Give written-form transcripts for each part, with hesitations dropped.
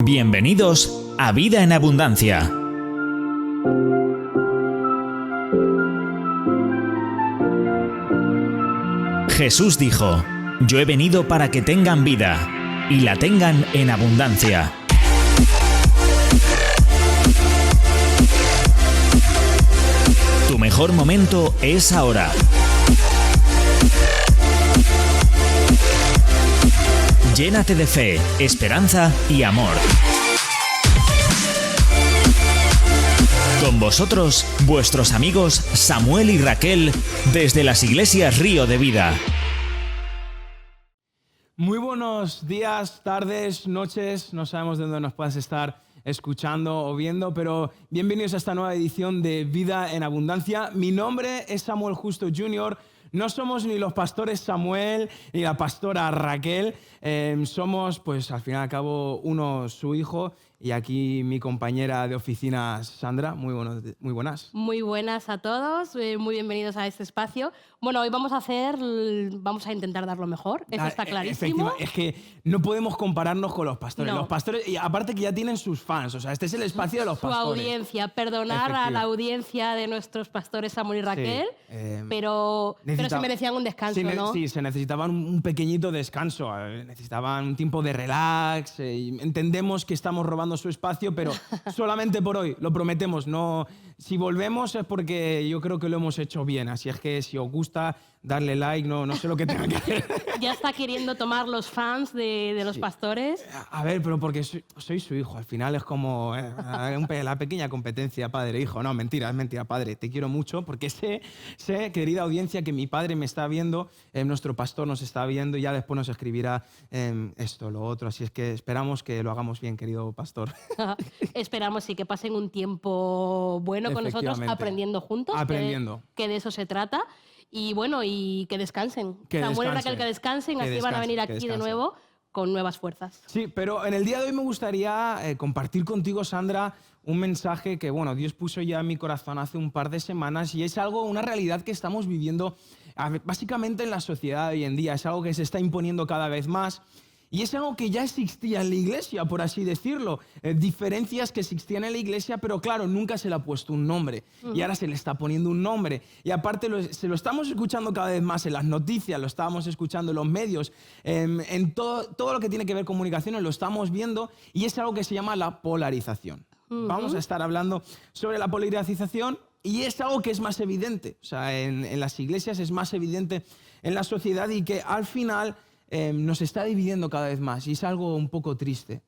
Bienvenidos a Vida en Abundancia. Jesús dijo: "Yo he venido para que tengan vida, y la tengan en abundancia". Tu mejor momento es ahora. Llénate de fe, esperanza y amor. Con vosotros, vuestros amigos Samuel y Raquel, desde las iglesias Río de Vida. Muy buenos días, tardes, noches, no sabemos de dónde nos puedas estar escuchando o viendo, pero bienvenidos a esta nueva edición de Vida en Abundancia. Mi nombre es Samuel Justo Jr., no somos ni los pastores Samuel ni la pastora Raquel, somos, pues al fin y al cabo, uno su hijo, y aquí mi compañera de oficina Sandra. Muy buenas. Muy buenas a todos, muy bienvenidos a este espacio. Bueno, hoy vamos a intentar dar lo mejor, eso está clarísimo. Es que no podemos compararnos con los pastores. No. Los pastores, y aparte que ya tienen sus fans, o sea, este es el espacio de los pastores. Su audiencia, perdonar a la audiencia de nuestros pastores Samuel y Raquel, pero se merecían un descanso, ¿no? Sí, se necesitaban un pequeñito descanso, necesitaban un tiempo de relax, entendemos que estamos robando su espacio, pero solamente por hoy, lo prometemos. No, si volvemos es porque yo creo que lo hemos hecho bien, así es que si os gusta, darle like, no sé lo que tenga que hacer. Ya está queriendo tomar los fans de los pastores. A ver, pero porque soy su hijo, al final es como la pequeña competencia padre-hijo. No, mentira, es mentira, padre, te quiero mucho porque sé, querida audiencia, que mi padre me está viendo, nuestro pastor nos está viendo y ya después nos escribirá esto, lo otro, así es que esperamos que lo hagamos bien, querido pastor. Esperamos sí que pasen un tiempo bueno con nosotros, aprendiendo juntos, que de eso se trata. Y bueno, y que descansen. Samuel y Raquel, que descansen, así van a venir aquí de nuevo con nuevas fuerzas. Sí, pero en el día de hoy me gustaría compartir contigo, Sandra, un mensaje que, bueno, Dios puso ya en mi corazón hace un par de semanas, y es una realidad que estamos viviendo básicamente en la sociedad de hoy en día. Es algo que se está imponiendo cada vez más. Y es algo que ya existía en la iglesia, por así decirlo. Diferencias que existían en la iglesia, pero claro, nunca se le ha puesto un nombre. Y ahora se le está poniendo un nombre. Y aparte se lo estamos escuchando cada vez más en las noticias, lo estábamos escuchando en los medios, en todo lo que tiene que ver comunicaciones, lo estamos viendo. Y es algo que se llama la polarización. Vamos a estar hablando sobre la polarización, y es algo que es más evidente. O sea, en las iglesias es más evidente en la sociedad, y que al final nos está dividiendo cada vez más, y es algo un poco triste.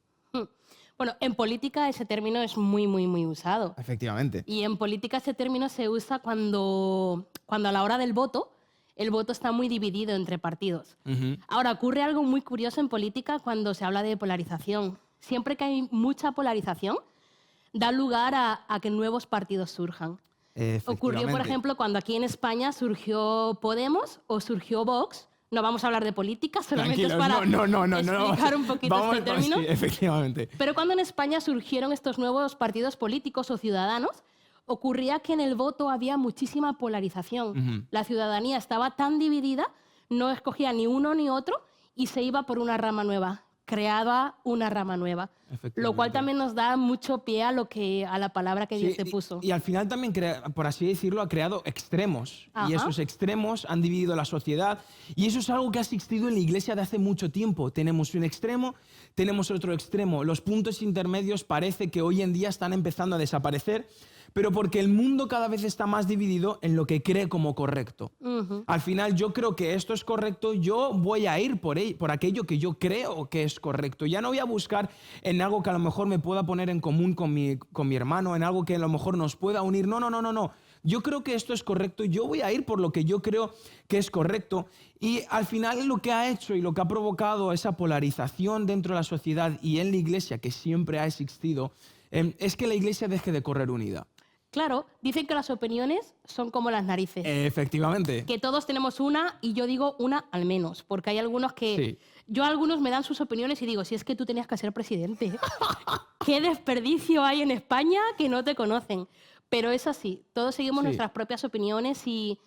Bueno, en política ese término es muy, muy, muy usado. Efectivamente. Y en política ese término se usa cuando a la hora del voto, el voto está muy dividido entre partidos. Ahora, ocurre algo muy curioso en política cuando se habla de polarización. Siempre que hay mucha polarización, da lugar a que nuevos partidos surjan. Ocurrió, por ejemplo, cuando aquí en España surgió Podemos o surgió Vox. No vamos a hablar de política, solamente es para explicar un poquito este término. Sí, efectivamente. Pero cuando en España surgieron estos nuevos partidos políticos o ciudadanos, ocurría que en el voto había muchísima polarización. La ciudadanía estaba tan dividida, no escogía ni uno ni otro, y se iba por una rama nueva, creaba una rama nueva. Lo cual también nos da mucho pie a la palabra que Dios te puso. Y al final también, por así decirlo, ha creado extremos. Ajá. Y esos extremos han dividido la sociedad. Y eso es algo que ha existido en la iglesia de hace mucho tiempo. Tenemos un extremo, tenemos otro extremo. Los puntos intermedios parece que hoy en día están empezando a desaparecer, pero porque el mundo cada vez está más dividido en lo que cree como correcto. Al final, yo creo que esto es correcto, yo voy a ir por aquello que yo creo que es correcto. Ya no voy a buscar en algo que a lo mejor me pueda poner en común con mi hermano, en algo que a lo mejor nos pueda unir. No. Yo creo que esto es correcto, yo voy a ir por lo que yo creo que es correcto. Y al final lo que ha hecho y lo que ha provocado esa polarización dentro de la sociedad y en la iglesia, que siempre ha existido, es que la iglesia deje de correr unida. Claro, dicen que las opiniones son como las narices. Efectivamente. Que todos tenemos una, y yo digo una al menos, porque hay algunos que... Sí. Algunos me dan sus opiniones y digo, si es que tú tenías que ser presidente. ¿Qué desperdicio hay en España que no te conocen? Pero es así, todos seguimos nuestras propias opiniones, y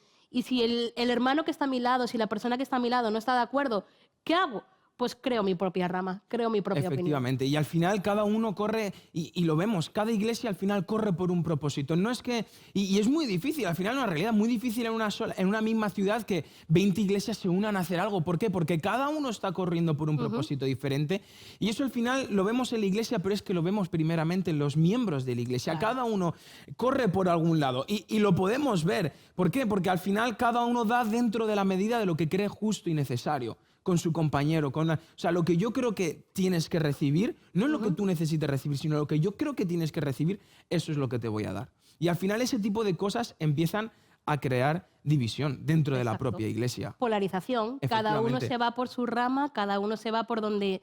si el hermano que está a mi lado, si la persona que está a mi lado no está de acuerdo, ¿qué hago? pues creo mi propia rama, creo mi propia opinión. Efectivamente, y al final cada uno corre, y lo vemos, cada iglesia al final corre por un propósito. No es que, y es muy difícil, al final, en realidad, muy difícil en una misma ciudad que 20 iglesias se unan a hacer algo. ¿Por qué? Porque cada uno está corriendo por un propósito diferente, y eso al final lo vemos en la iglesia, pero es que lo vemos primeramente en los miembros de la iglesia. Claro. Cada uno corre por algún lado, y lo podemos ver. ¿Por qué? Porque al final cada uno da dentro de la medida de lo que cree justo y necesario con su compañero. O sea, lo que yo creo que tienes que recibir, no es lo que tú necesites recibir, sino lo que yo creo que tienes que recibir, eso es lo que te voy a dar. Y al final ese tipo de cosas empiezan a crear división dentro de la propia iglesia. Polarización. Cada uno Efectivamente. se va por su rama, cada uno se va por donde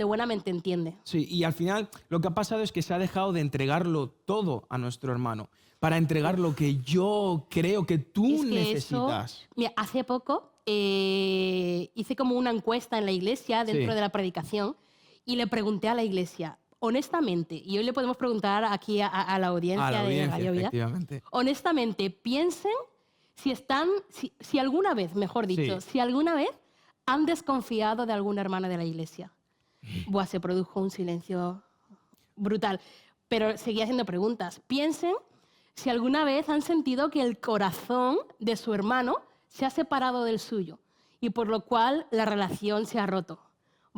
buenamente entiende. Sí, y al final lo que ha pasado es que se ha dejado de entregarlo todo a nuestro hermano para entregar lo que yo creo que tú Es que necesitas. Mira, hace poco hice como una encuesta en la iglesia dentro Sí. de la predicación y le pregunté a la iglesia, honestamente, y hoy le podemos preguntar aquí a la audiencia, A la de audiencia, Radio Vida, efectivamente. honestamente, piensen si alguna vez, mejor dicho, Sí. si alguna vez han desconfiado de alguna hermana de la iglesia. Buah, se produjo un silencio brutal. Pero seguía haciendo preguntas. Piensen si alguna vez han sentido que el corazón de su hermano se ha separado del suyo y por lo cual la relación se ha roto.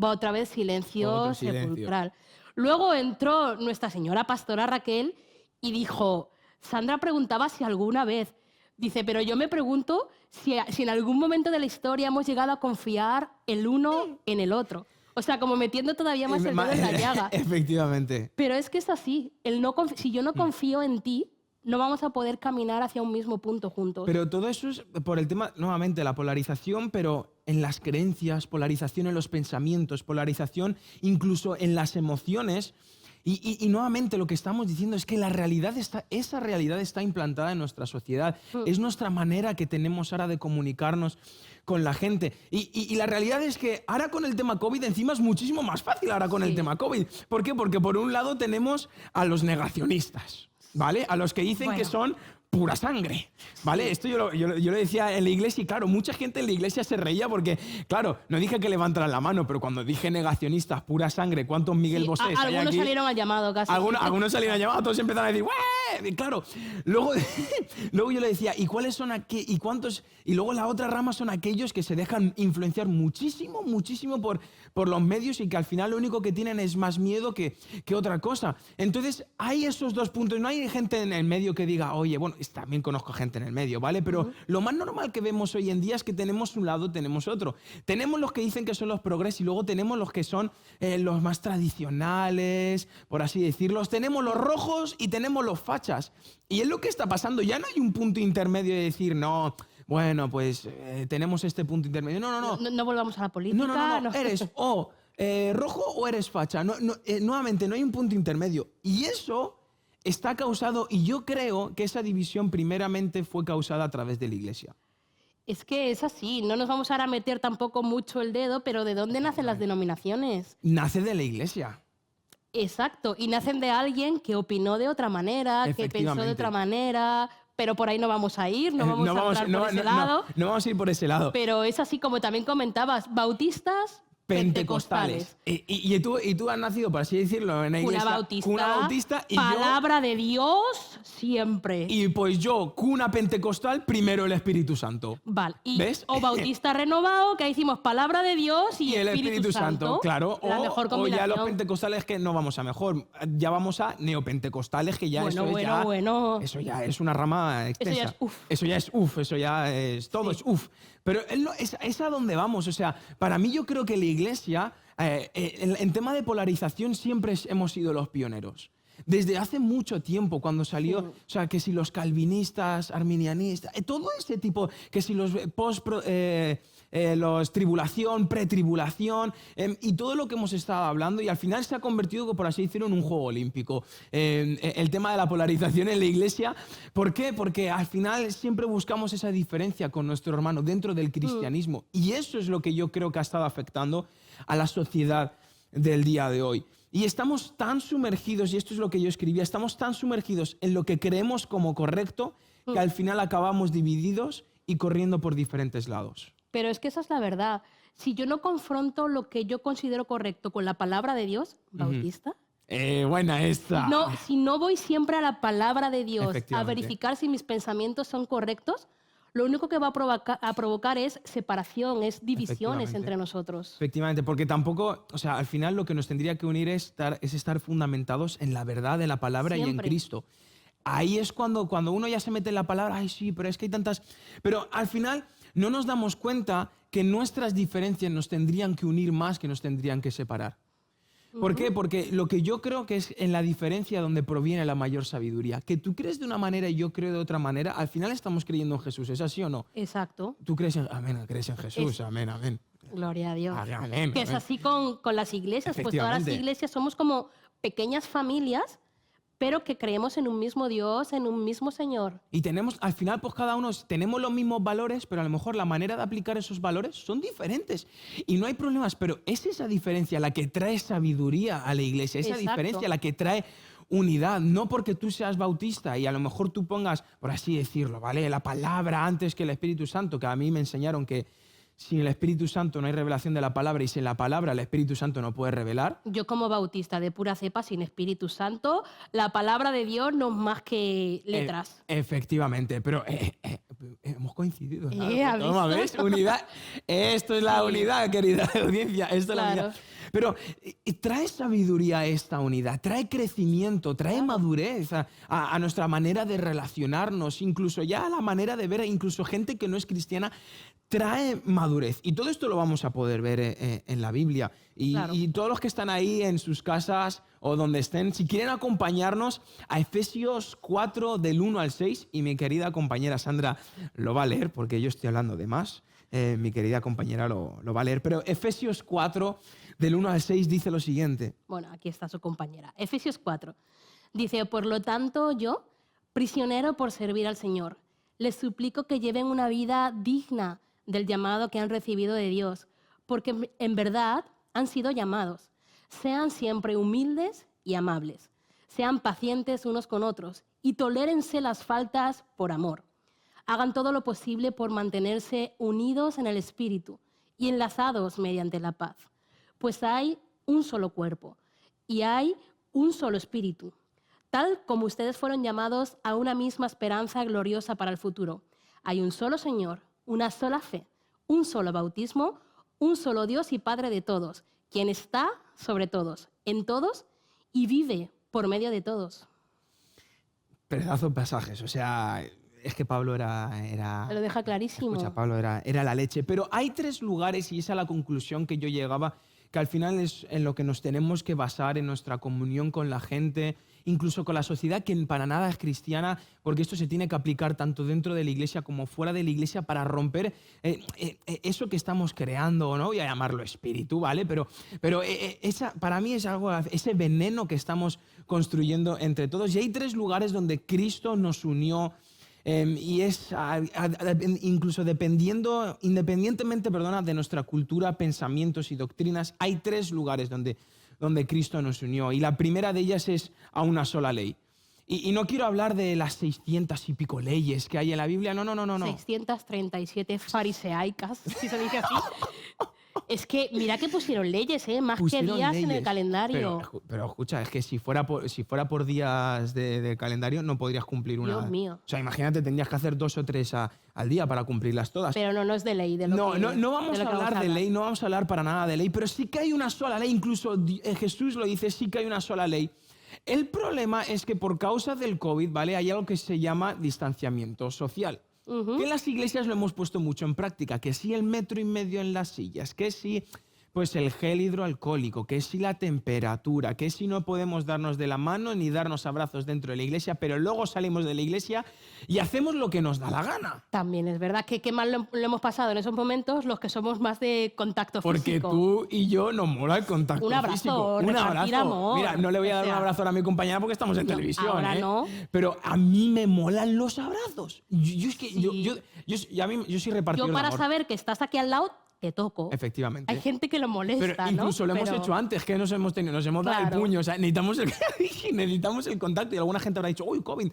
Va otra vez silencio Otro silencio. sepulcral. Luego entró nuestra señora pastora Raquel y dijo, Sandra preguntaba si alguna vez, dice, pero yo me pregunto si en algún momento de la historia hemos llegado a confiar el uno en el otro. O sea, como metiendo todavía más el dedo en la llaga. Efectivamente. Pero es que es así. Si yo no confío en ti, no vamos a poder caminar hacia un mismo punto juntos. Pero todo eso es por el tema, nuevamente, la polarización, pero en las creencias, polarización en los pensamientos, polarización incluso en las emociones. Y nuevamente lo que estamos diciendo es que esa realidad está implantada en nuestra sociedad. Es nuestra manera que tenemos ahora de comunicarnos con la gente. Y la realidad es que ahora con el tema COVID encima es muchísimo más fácil ahora con el tema COVID. ¿Por qué? Porque por un lado tenemos a los negacionistas, ¿vale? A los que dicen que son pura sangre, ¿vale? Esto yo lo decía en la iglesia y claro, mucha gente en la iglesia se reía porque, claro, no dije que levantaran la mano, pero cuando dije negacionistas, pura sangre, ¿cuántos Miguel Sí, Bosés hay algunos aquí? salieron al llamado casi. Algunos salieron al llamado, todos empezaron a decir ¡Ué! Y claro, luego yo le decía, ¿y cuáles son y cuántos? Y luego la otra rama son aquellos que se dejan influenciar muchísimo por los medios y que al final lo único que tienen es más miedo que otra cosa. Entonces, hay esos dos puntos. No hay gente en el medio que diga, oye, bueno, también conozco gente en el medio, ¿vale? Pero lo más normal que vemos hoy en día es que tenemos un lado, tenemos otro. Tenemos los que dicen que son los progres y luego tenemos los que son los más tradicionales, por así decirlo. Tenemos los rojos y tenemos los fachas. Y es lo que está pasando. Ya no hay un punto intermedio de decir, no, bueno, pues tenemos este punto intermedio. No volvamos a la política. No. Eres o rojo o eres facha. Nuevamente, no hay un punto intermedio. Y eso está causado, y yo creo que esa división primeramente fue causada a través de la iglesia. Es que es así, no nos vamos ahora a meter tampoco mucho el dedo, pero ¿de dónde nacen las denominaciones? Nace de la iglesia. Exacto, y nacen de alguien que opinó de otra manera, que pensó de otra manera, pero por ahí no vamos a ir, no vamos a entrar por ese lado. No vamos a ir por ese lado. Pero es así como también comentabas, bautistas, pentecostales. Y tú has nacido, por así decirlo, en la iglesia. Cuna bautista y palabra de Dios siempre. Y pues yo, cuna pentecostal, primero el Espíritu Santo. Vale. ¿Ves? O bautista renovado, que ahí hicimos palabra de Dios y el Espíritu Santo. Claro. La mejor combinación. O ya los pentecostales que no vamos a mejor. Ya vamos a neopentecostales, que ya bueno. Eso ya es una rama extensa. Eso ya es uf. Eso ya es todo es uf. Pero es a donde vamos. O sea, para mí yo creo que la iglesia, en tema de polarización, siempre hemos sido los pioneros. Desde hace mucho tiempo, cuando salió, o sea, que si los calvinistas, arminianistas, todo ese tipo, que si los los tribulación, pretribulación, y todo lo que hemos estado hablando, y al final se ha convertido, por así decirlo, en un juego olímpico. El tema de la polarización en la iglesia. ¿Por qué? Porque al final siempre buscamos esa diferencia con nuestro hermano dentro del cristianismo. Y eso es lo que yo creo que ha estado afectando a la sociedad del día de hoy. Y estamos tan sumergidos, y esto es lo que yo escribía, estamos tan sumergidos en lo que creemos como correcto que al final acabamos divididos y corriendo por diferentes lados. Pero es que esa es la verdad. si yo no confronto lo que yo considero correcto con la palabra de Dios, bautista, Buena esta. si no voy siempre a la palabra de Dios a Efectivamente. verificar si mis pensamientos son correctos, lo único que va a provocar es separación, es divisiones Efectivamente. entre nosotros. Efectivamente, porque tampoco, o sea, al final lo que nos tendría que unir es estar fundamentados en la verdad, en la palabra y en Siempre. Cristo. Ahí es cuando uno ya se mete en la palabra, ay sí, pero es que hay tantas... Pero al final no nos damos cuenta que nuestras diferencias nos tendrían que unir más que nos tendrían que separar. ¿Por qué? Porque lo que yo creo que es en la diferencia donde proviene la mayor sabiduría. Que tú crees de una manera y yo creo de otra manera, al final estamos creyendo en Jesús, ¿es así o no? Exacto. Tú crees en... Amén, crees en Jesús, amén, amén. Gloria a Dios. Amén, Que es amén. así con las iglesias. Pues todas las Efectivamente. iglesias somos como pequeñas familias, pero que creemos en un mismo Dios, en un mismo Señor. Y tenemos, al final, pues cada uno tenemos los mismos valores, pero a lo mejor la manera de aplicar esos valores son diferentes. Y no hay problemas, pero es esa diferencia la que trae sabiduría a la iglesia, esa Exacto. diferencia la que trae unidad. No porque tú seas bautista y a lo mejor tú pongas, por así decirlo, ¿vale? La palabra antes que el Espíritu Santo, que a mí me enseñaron que sin el Espíritu Santo no hay revelación de la palabra y sin la palabra el Espíritu Santo no puede revelar. Yo como bautista de pura cepa, sin Espíritu Santo, la palabra de Dios no es más que letras. Efectivamente, pero hemos coincidido. ¿no? ¿has Toma, visto? ¿ves? Unidad. Esto es la Sí. unidad, querida audiencia. Esto es la Claro. unidad. Pero trae sabiduría esta unidad, trae crecimiento, trae madurez a nuestra manera de relacionarnos, incluso ya a la manera de ver, incluso gente que no es cristiana, trae madurez. Y todo esto lo vamos a poder ver en la Biblia. Claro. Y todos los que están ahí en sus casas o donde estén, si quieren acompañarnos a Efesios 4 del 1 al 6, y mi querida compañera Sandra lo va a leer, porque yo estoy hablando de más, mi querida compañera lo va a leer, pero Efesios 4 del 1 al 6 dice lo siguiente. Bueno, aquí está su compañera. Efesios 4. Dice, por lo tanto, yo, prisionero por servir al Señor, les suplico que lleven una vida digna del llamado que han recibido de Dios, porque en verdad han sido llamados. Sean siempre humildes y amables. Sean pacientes unos con otros y tolérense las faltas por amor. Hagan todo lo posible por mantenerse unidos en el Espíritu y enlazados mediante la paz. Pues hay un solo cuerpo y hay un solo Espíritu, tal como ustedes fueron llamados a una misma esperanza gloriosa para el futuro. Hay un solo Señor, una sola fe, un solo bautismo, un solo Dios y Padre de todos, quien está sobre todos, en todos y vive por medio de todos. Pedazos pasajes, o sea, es que Pablo era Lo deja clarísimo. Escucha, Pablo, era la leche. Pero hay 3 lugares, y esa es la conclusión que yo llegaba, que al final es en lo que nos tenemos que basar en nuestra comunión con la gente, incluso con la sociedad que para nada es cristiana, porque esto se tiene que aplicar tanto dentro de la iglesia como fuera de la iglesia para romper eso que estamos creando, no voy a llamarlo espíritu, ¿vale? Pero esa, para mí es algo, ese veneno que estamos construyendo entre todos. Y hay 3 lugares donde Cristo nos unió. Y es incluso independientemente de nuestra cultura, pensamientos y doctrinas, hay 3 lugares donde Cristo nos unió. Y la primera de ellas es a una sola ley. Y no quiero hablar de las 600 y pico leyes que hay en la Biblia, no. 637 fariseaicas, si se dice así. Es que mira que pusieron leyes, más Pusieron que días en el leyes. calendario. Pero escucha, es que si fuera por días de calendario no podrías cumplir una. Dios mío. O sea, imagínate, tendrías que hacer 2 o 3 al día para cumplirlas todas. Pero no es de ley. De lo No, que, no vamos de a lo que hablar de hablar. ley, no vamos a hablar para nada de ley, pero sí que hay una sola ley, incluso Jesús lo dice, sí que hay una sola ley. El problema es que por causa del COVID, ¿vale? Hay algo que se llama distanciamiento social. Que en las iglesias lo hemos puesto mucho en práctica, que si el 1,5 metros en las sillas, que si pues el gel hidroalcohólico, que si la temperatura, que si no podemos darnos de la mano ni darnos abrazos dentro de la iglesia, pero luego salimos de la iglesia y hacemos lo que nos da la gana. También es verdad que qué mal lo hemos pasado en esos momentos los que somos más de contacto Porque físico. tú y yo nos mola el contacto Un abrazo, físico. Un repartir abrazo. amor. Mira, no le voy a O dar un sea, abrazo ahora a mi compañera porque estamos en no, televisión. ahora no. Pero a mí me molan los abrazos. Yo es que Sí. yo soy repartidor Yo de para amor. saber que estás aquí al lado te toco. Efectivamente. Hay gente que lo molesta, Pero incluso ¿no? lo hemos hecho antes, que nos hemos dado el Claro. puño. O sea, necesitamos el contacto. Y alguna gente habrá dicho, uy, Covid,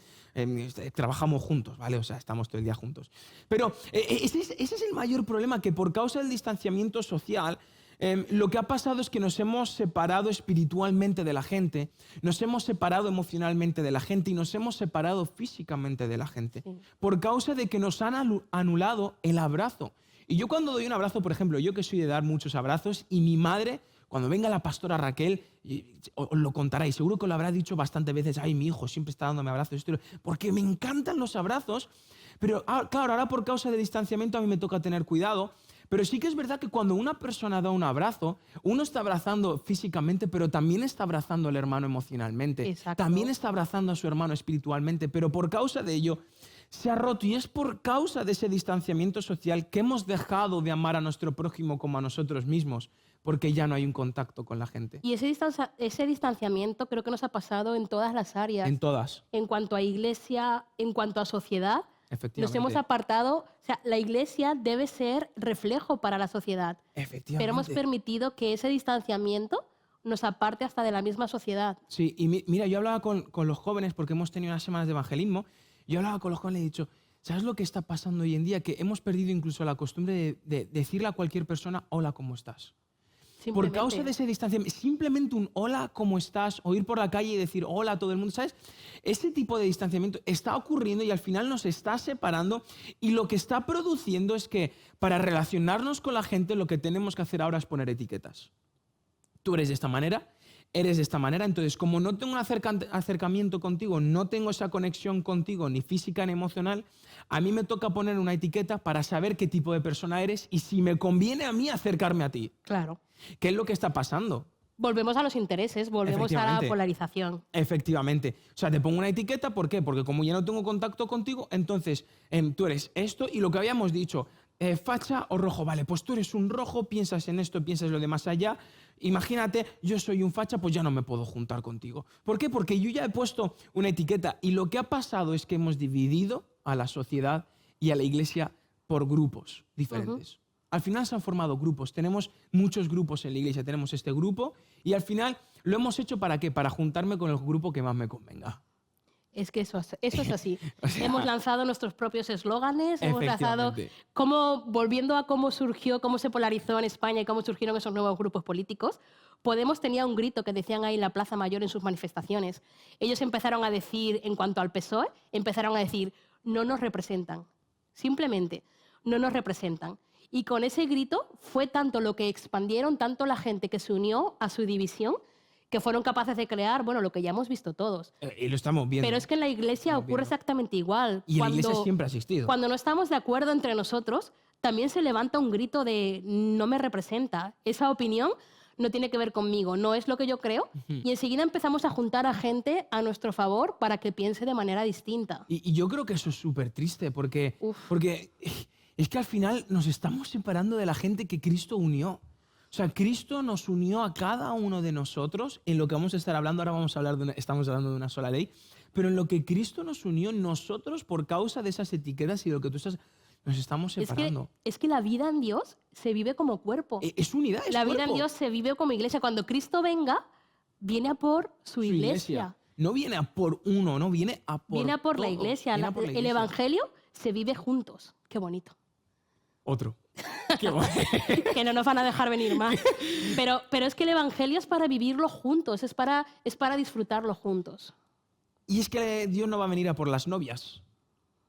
trabajamos juntos, ¿vale? O sea, estamos todo el día juntos. Pero ese es el mayor problema, que por causa del distanciamiento social, lo que ha pasado es que nos hemos separado espiritualmente de la gente, nos hemos separado emocionalmente de la gente y nos hemos separado físicamente de la gente. Sí. Por causa de que nos han anulado el abrazo. Y yo cuando doy un abrazo, por ejemplo, yo que soy de dar muchos abrazos, y mi madre, cuando venga la pastora Raquel, os lo contará, y seguro que lo habrá dicho bastantes veces, ay, mi hijo siempre está dándome abrazos, porque me encantan los abrazos, pero claro, ahora por causa del distanciamiento a mí me toca tener cuidado, pero sí que es verdad que cuando una persona da un abrazo, uno está abrazando físicamente, pero también está abrazando al hermano emocionalmente, Exacto. también está abrazando a su hermano espiritualmente, pero por causa de ello se ha roto, y es por causa de ese distanciamiento social que hemos dejado de amar a nuestro prójimo como a nosotros mismos, porque ya no hay un contacto con la gente. Y ese distanciamiento creo que nos ha pasado en todas las áreas. En todas, En cuanto a iglesia, en cuanto a sociedad, nos efectivamente. hemos apartado. O sea, la iglesia debe ser reflejo para la sociedad. Efectivamente. Pero hemos permitido que ese distanciamiento nos aparte hasta de la misma sociedad. Sí, y mira, yo hablaba con los jóvenes, porque hemos tenido unas semanas de evangelismo, yo hablaba con los jóvenes y he dicho, ¿sabes lo que está pasando hoy en día? Que hemos perdido incluso la costumbre de decirle a cualquier persona, hola, ¿cómo estás? Por causa de ese distanciamiento, simplemente un hola, ¿cómo estás? O ir por la calle y decir hola a todo el mundo, ¿sabes? Ese tipo de distanciamiento está ocurriendo y al final nos está separando, y lo que está produciendo es que para relacionarnos con la gente lo que tenemos que hacer ahora es poner etiquetas. Tú eres de esta manera, eres de esta manera, entonces como no tengo un acercamiento contigo, no tengo esa conexión contigo ni física ni emocional, a mí me toca poner una etiqueta para saber qué tipo de persona eres y si me conviene a mí acercarme a ti. Claro. ¿Qué es lo que está pasando? Volvemos a los intereses, volvemos a la Efectivamente. polarización. Efectivamente. O sea, te pongo una etiqueta, ¿por qué? Porque como ya no tengo contacto contigo, entonces tú eres esto, y lo que habíamos dicho, facha o rojo, vale, pues tú eres un rojo, piensas en esto, piensas lo de más allá. Imagínate, yo soy un facha, pues ya no me puedo juntar contigo. ¿Por qué? Porque yo ya he puesto una etiqueta, y lo que ha pasado es que hemos dividido a la sociedad y a la iglesia por grupos diferentes. Al final se han formado grupos, tenemos muchos grupos en la iglesia, tenemos este grupo, y al final lo hemos hecho ¿para qué? Para juntarme con el grupo que más me convenga. Es que eso es así. O sea, hemos lanzado nuestros propios eslóganes, hemos lanzado efectivamente. volviendo a cómo surgió, cómo se polarizó en España y cómo surgieron esos nuevos grupos políticos. Podemos tenía un grito que decían ahí en la Plaza Mayor en sus manifestaciones. Ellos empezaron a decir, en cuanto al PSOE, empezaron a decir, no nos representan. Simplemente, no nos representan. Y con ese grito fue tanto lo que expandieron, tanto la gente que se unió a su división, que fueron capaces de crear, bueno, lo que ya hemos visto todos. Y lo estamos viendo. Pero es que en la iglesia ocurre exactamente igual. Y en la iglesia siempre ha existido. Cuando no estamos de acuerdo entre nosotros, también se levanta un grito de no me representa. Esa opinión no tiene que ver conmigo, no es lo que yo creo. Y enseguida empezamos a juntar a gente a nuestro favor para que piense de manera distinta. Y yo creo que eso es súper triste, porque es que al final nos estamos separando de la gente que Cristo unió. O sea, Cristo nos unió a cada uno de nosotros en lo que vamos a estar hablando. Ahora estamos hablando de una sola ley, pero en lo que Cristo nos unió, nosotros por causa de esas etiquetas y de lo que tú estás, nos estamos separando. Es que la vida en Dios se vive como cuerpo. Es unidad, es La vida cuerpo. en Dios se vive como iglesia. Cuando Cristo venga, viene a por su iglesia. No viene a por uno, no viene a por Viene a por la todo. iglesia. Viene a por la El iglesia. evangelio se vive juntos. Qué bonito. Otro. Qué bueno. Que no nos van a dejar venir más. Pero es que el evangelio es para vivirlo juntos, es para disfrutarlo juntos. Y es que Dios no va a venir a por las novias.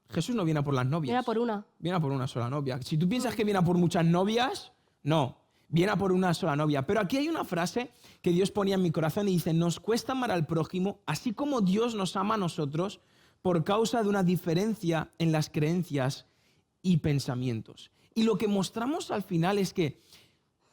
Jesús no viene a por las novias. Viene a por una. Viene a por una sola novia. Si tú piensas que viene a por muchas novias, no. Viene a por una sola novia. Pero aquí hay una frase que Dios ponía en mi corazón y dice, nos cuesta amar al prójimo así como Dios nos ama a nosotros por causa de una diferencia en las creencias y pensamientos. Y lo que mostramos al final es que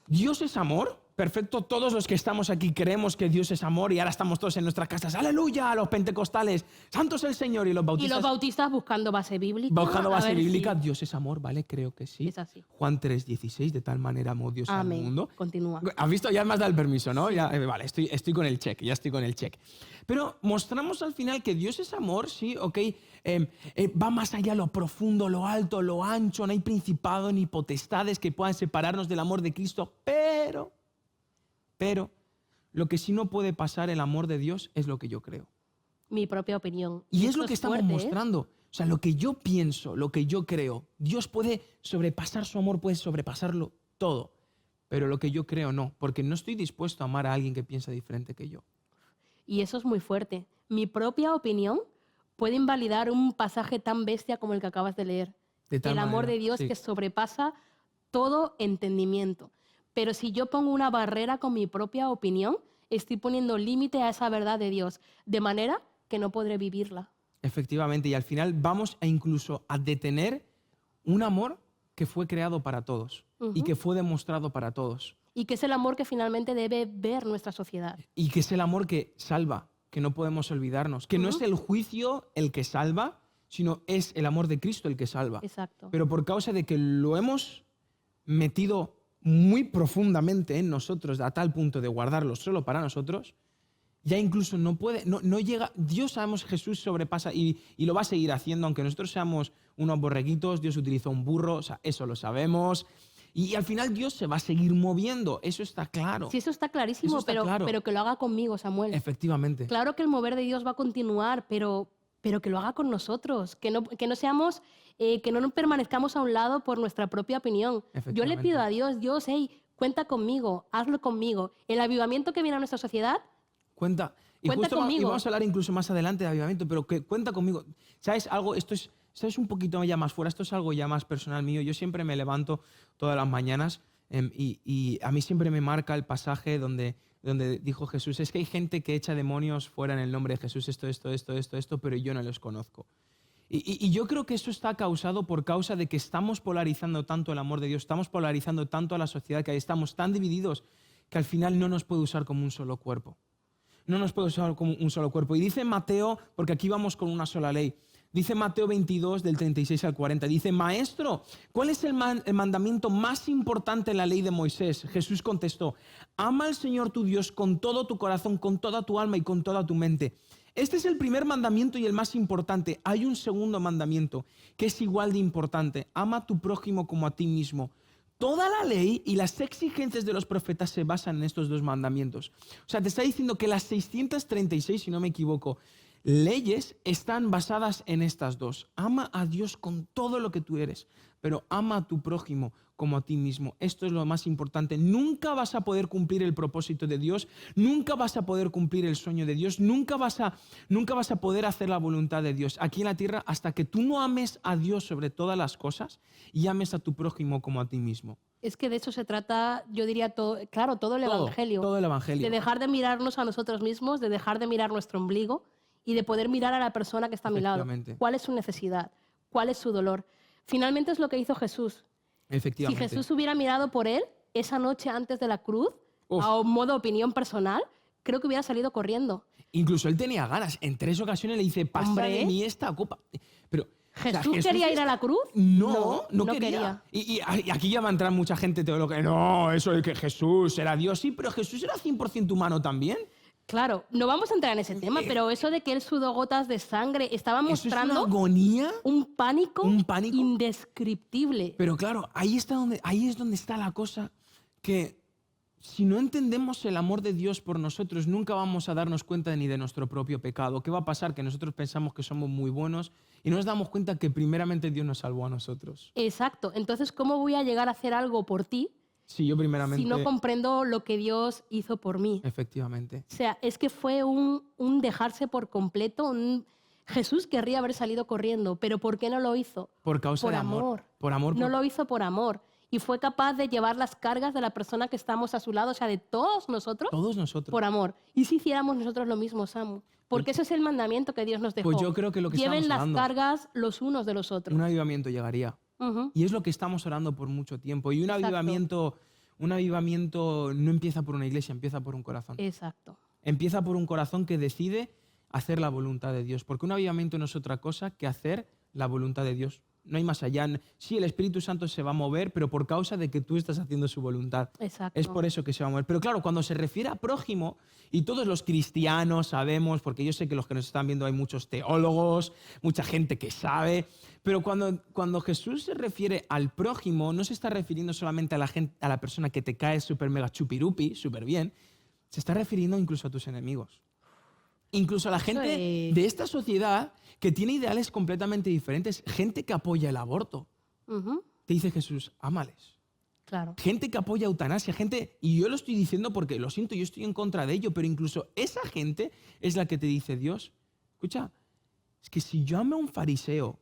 Dios es amor, perfecto, todos los que estamos aquí creemos que Dios es amor y ahora estamos todos en nuestras casas, aleluya, los pentecostales, santo es el Señor, y los Y los bautistas bautistas buscando base bíblica. buscando a base ver bíblica, si- Dios es amor, ¿vale? Creo que sí. Es así. Juan 3:16, de tal manera amó Dios al Amén. mundo. Continúa. ¿Has visto? Ya me has dado el permiso, ¿no? Ya, vale, estoy con el check, ya estoy con el check. Pero mostramos al final que Dios es amor, sí, ok, va más allá, lo profundo, lo alto, lo ancho, no hay principado ni potestades que puedan separarnos del amor de Cristo, pero lo que sí no puede pasar el amor de Dios es lo que yo creo. Mi propia opinión. Y es esto lo que estamos fuerte, ¿eh? mostrando. O sea, lo que yo pienso, lo que yo creo, Dios puede sobrepasar su amor, puede sobrepasarlo todo. Pero lo que yo creo no, porque no estoy dispuesto a amar a alguien que piensa diferente que yo. Y eso es muy fuerte. Mi propia opinión puede invalidar un pasaje tan bestia como el que acabas de leer. De tal El amor manera, de Dios sí. que sobrepasa todo entendimiento. Pero si yo pongo una barrera con mi propia opinión, estoy poniendo límite a esa verdad de Dios, de manera que no podré vivirla. Efectivamente, y al final vamos a incluso a detener un amor que fue creado para todos y que fue demostrado para todos. Y que es el amor que finalmente debe ver nuestra sociedad. Y que es el amor que salva, que no podemos olvidarnos. Que no es el juicio el que salva, sino es el amor de Cristo el que salva. Exacto. Pero por causa de que lo hemos metido muy profundamente en nosotros, a tal punto de guardarlo solo para nosotros, ya incluso no puede, no llega. Dios, sabemos, Jesús sobrepasa y lo va a seguir haciendo, aunque nosotros seamos unos borreguitos. Dios utilizó un burro, o sea, eso lo sabemos. Y al final Dios se va a seguir moviendo, eso está claro. Sí, eso está clarísimo, Eso está pero, claro. pero que lo haga conmigo, Samuel. Efectivamente. Claro que el mover de Dios va a continuar, pero que lo haga con nosotros, que no seamos, que no nos permanezcamos a un lado por nuestra propia opinión. Yo le pido a Dios, Dios, hey, cuenta conmigo, hazlo conmigo. El avivamiento que viene a nuestra sociedad, Cuenta. Y Cuenta justo conmigo. y vamos a hablar incluso más adelante de avivamiento, pero que cuenta conmigo. ¿Sabes algo? Esto es un poquito ya más fuera, esto es algo ya más personal mío. Yo siempre me levanto todas las mañanas y a mí siempre me marca el pasaje donde dijo Jesús, es que hay gente que echa demonios fuera en el nombre de Jesús, esto, pero yo no los conozco. Y yo creo que eso está causado por causa de que estamos polarizando tanto el amor de Dios, estamos polarizando tanto a la sociedad, que estamos tan divididos que al final no nos puede usar como un solo cuerpo. No nos puede usar como un solo cuerpo. Y dice Mateo, porque aquí vamos con una sola ley, dice Mateo 22, del 36 al 40, dice, Maestro, ¿cuál es el mandamiento más importante en la ley de Moisés? Jesús contestó, ama al Señor tu Dios con todo tu corazón, con toda tu alma y con toda tu mente. Este es el primer mandamiento y el más importante. Hay un segundo mandamiento que es igual de importante. Ama a tu prójimo como a ti mismo. Toda la ley y las exigencias de los profetas se basan en estos dos mandamientos. O sea, te está diciendo que las 636, si no me equivoco, leyes están basadas en estas dos. Ama a Dios con todo lo que tú eres, pero ama a tu prójimo como a ti mismo. Esto es lo más importante. Nunca vas a poder cumplir el propósito de Dios, nunca vas a poder cumplir el sueño de Dios, nunca vas a poder hacer la voluntad de Dios aquí en la tierra hasta que tú no ames a Dios sobre todas las cosas y ames a tu prójimo como a ti mismo. es que de eso se trata, yo diría, todo el Evangelio. Todo el Evangelio. De dejar de mirarnos a nosotros mismos, de dejar de mirar nuestro ombligo y de poder mirar a la persona que está a mi lado. Efectivamente. ¿Cuál es su necesidad? ¿Cuál es su dolor? Finalmente es lo que hizo Jesús. Si Efectivamente. Jesús hubiera mirado por él esa noche antes de la cruz, Uf. a modo opinión personal, creo que hubiera salido corriendo. Incluso él tenía ganas. En 3 ocasiones le dice, pasa Hombre. de mí esta copa. Pero, o sea, ¿Jesús quería ir a la cruz? No No quería. Y aquí ya va a entrar mucha gente teóloga. No, eso de que Jesús era Dios. Sí, pero Jesús era 100% humano también. Claro, no vamos a entrar en ese tema, pero eso de que él sudó gotas de sangre estaba Eso es una mostrando agonía. un pánico indescriptible. Pero claro, ahí es donde está la cosa, que si no entendemos el amor de Dios por nosotros, nunca vamos a darnos cuenta ni de nuestro propio pecado. ¿Qué va a pasar? Que nosotros pensamos que somos muy buenos y no nos damos cuenta que primeramente Dios nos salvó a nosotros. Exacto. Entonces, ¿cómo voy a llegar a hacer algo por ti Sí, yo primeramente... si no comprendo lo que Dios hizo por mí? Efectivamente. O sea, es que fue un dejarse por completo. Jesús querría haber salido corriendo, pero ¿por qué no lo hizo? Por causa Por de amor. amor. Por amor. No lo hizo por amor. Y fue capaz de llevar las cargas de la persona que estamos a su lado, o sea, de todos nosotros, Todos nosotros. por amor. ¿Y si hiciéramos nosotros lo mismo, Samu? Porque ese es el mandamiento que Dios nos dejó. Pues yo creo que lo que Lleven estamos las hablando, cargas los unos de los otros. un avivamiento llegaría. Ujú. Y es lo que estamos orando por mucho tiempo. Y un Exacto. avivamiento un avivamiento no empieza por una iglesia, empieza por un corazón. Exacto. Empieza por un corazón que decide hacer la voluntad de Dios. Porque un avivamiento no es otra cosa que hacer la voluntad de Dios. No hay más allá. Sí, el Espíritu Santo se va a mover, pero por causa de que tú estás haciendo su voluntad. Exacto. Es por eso que se va a mover. Pero claro, cuando se refiere a prójimo, y todos los cristianos sabemos, porque yo sé que los que nos están viendo hay muchos teólogos, mucha gente que sabe, pero cuando Jesús se refiere al prójimo, no se está refiriendo solamente a la persona que te cae súper mega chupirupi, súper bien, se está refiriendo incluso a tus enemigos. Incluso a la gente de esta sociedad que tiene ideales completamente diferentes. Gente que apoya el aborto. Te dice Jesús, ámales. Claro. Gente que apoya eutanasia, gente, y yo lo estoy diciendo porque lo siento, yo estoy en contra de ello, pero incluso esa gente es la que te dice, Dios, escucha, es que si yo amo a un fariseo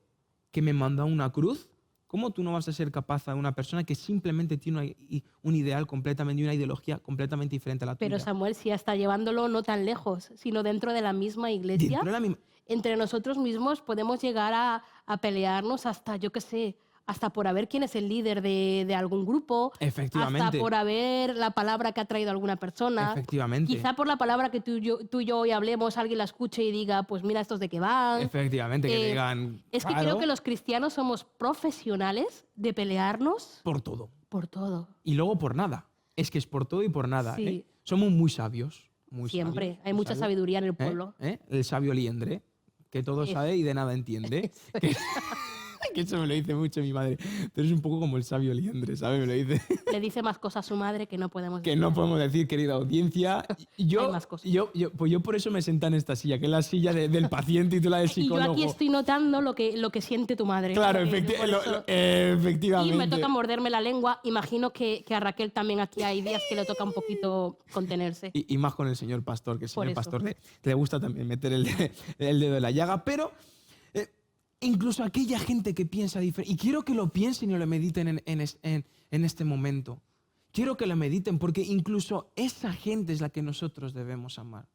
que me mandó a una cruz, ¿cómo tú no vas a ser capaz de una persona que simplemente tiene un ideal completamente y una ideología completamente diferente a la tuya? Pero Samuel, si está llevándolo no tan lejos, sino dentro de la misma iglesia, Dentro de la misma... entre nosotros mismos podemos llegar a pelearnos hasta, yo qué sé, hasta por ver quién es el líder de algún grupo, Efectivamente. hasta por ver la palabra que ha traído alguna persona. Efectivamente. Quizá por la palabra que tú y yo hoy hablemos, alguien la escuche y diga, pues mira estos de qué van. Efectivamente, que digan... Es que claro, creo que los cristianos somos profesionales de pelearnos por todo. por todo. Y luego por nada. Es que es por todo y por nada. Sí. ¿Eh? Somos muy sabios. Muy Siempre. sabios, Hay muy mucha sabios. sabiduría en el pueblo. El sabio liendre, que todo Eso. sabe y de nada entiende. Que eso me lo dice mucho mi madre. Tú eres un poco como el sabio liendre, ¿sabes? Me lo dice. Le dice más cosas a su madre que no podemos Que decir. no podemos decir, querida audiencia. Yo, Hay más cosas. pues yo por eso me senté en esta silla, que es la silla del paciente y tú la del Y yo psicólogo. aquí estoy notando lo que siente tu madre. Claro, Por eso. efectivamente. Y me toca morderme la lengua. Imagino que a Raquel también aquí hay días que le toca un poquito contenerse. Y más con el señor pastor, que el Por señor eso. pastor le gusta también meter el dedo en la llaga, pero incluso aquella gente que piensa diferente, y quiero que lo piensen y lo mediten en este momento. Quiero que lo mediten porque incluso esa gente es la que nosotros debemos amar.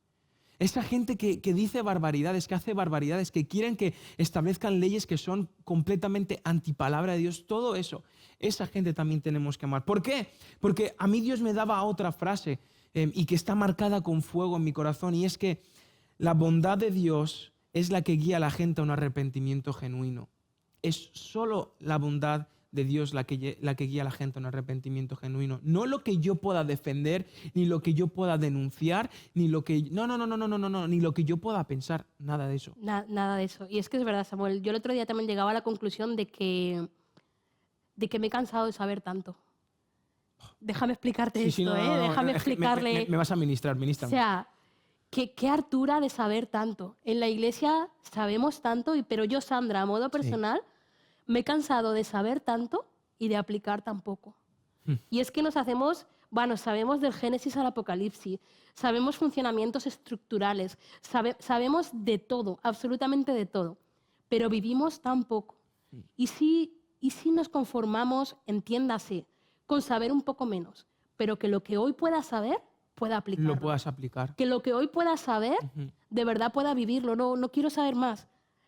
Esa gente que dice barbaridades, que hace barbaridades, que quieren que establezcan leyes que son completamente antipalabra de Dios, todo eso, esa gente también tenemos que amar. ¿Por qué? Porque a mí Dios me daba otra frase y que está marcada con fuego en mi corazón, y es que la bondad de Dios es la que guía a la gente a un arrepentimiento genuino. Es solo la bondad de Dios la que guía a la gente a un arrepentimiento genuino. No lo que yo pueda defender, ni lo que yo pueda denunciar, ni lo que... No, ni lo que yo pueda pensar, nada de eso. Nada de eso. Y es que es verdad, Samuel. Yo el otro día también llegaba a la conclusión de que me he cansado de saber tanto. Déjame explicarte esto, Déjame explicarle. Me vas a ministrar. O sea, qué hartura de saber tanto. En la iglesia sabemos tanto, pero yo, Sandra, a modo personal, me he cansado de saber tanto y de aplicar tan poco. Y es que sabemos del Génesis al Apocalipsis, sabemos funcionamientos estructurales, sabemos de todo, absolutamente de todo, pero vivimos tan poco. ¿Y si nos conformamos, entiéndase, con saber un poco menos, pero que lo que hoy pueda saber, pueda aplicarlo? Lo puedas aplicar. Que lo que hoy pueda saber, de verdad pueda vivirlo. No quiero saber más.